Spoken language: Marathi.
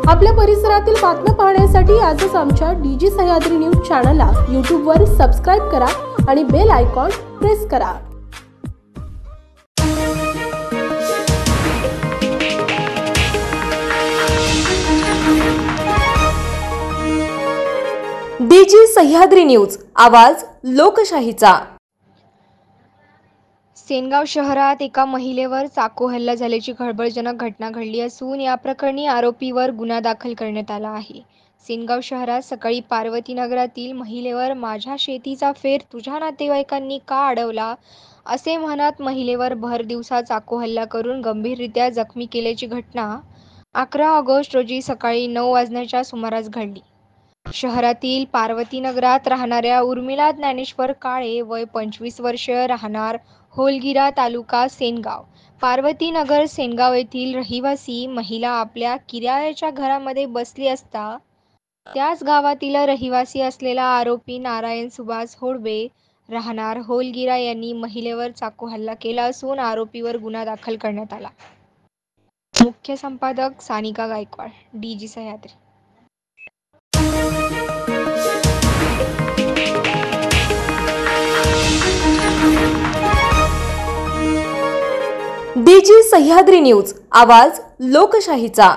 आपल्या परिसरातील बातम्या पाहण्यासाठी आजच आमच्या डीजी सह्याद्री न्यूज चॅनलला यूट्यूबवर सबस्क्राइब करा आणि बेल आयकॉन प्रेस करा। डीजी सह्याद्री न्यूज, आवाज लोकशाहीचा। सेनगाव शहरात एका महिलेवर चाकू हल्ला झाल्याची खळबळजनक घटना घडली असून या प्रकरणी आरोपीवर गुन्हा दाखल करण्यात आला आहे। सेनगाव शहरात सकाळी पार्वती नगरातील महिलेवर माझ्या शेतीचा फेर तुझ्या नातेवाईकांनी का अडवला असे म्हणत महिलेवर भर दिवसा चाकू हल्ला करून गंभीररित्या जखमी केल्याची घटना 11 ऑगस्ट रोजी सकाळी 9 वाजण्याच्या सुमारास घडली। शहरातील पार्वती नगरात राहणाऱ्या उर्मिला ज्ञानेश्वर काळे वय 25 वर्ष, राहणार होलगिरा, तालुका सेनगाव, पार्वती नगर सेनगाव येथील रहिवासी महिला आपल्या किरायाच्या घरामध्ये बसली असता त्याच गावातील रहिवासी असलेला आरोपी नारायण सुभाष होडबे, राहणार होलगिरा यांनी महिलेवर चाकू हल्ला केला असून आरोपीवर गुन्हा दाखल करण्यात आला। मुख्य संपादक सानिका गायकवाड, डीजी सह्याद्री। डीजी सह्याद्री न्यूज, आवाज लोकशाहीचा।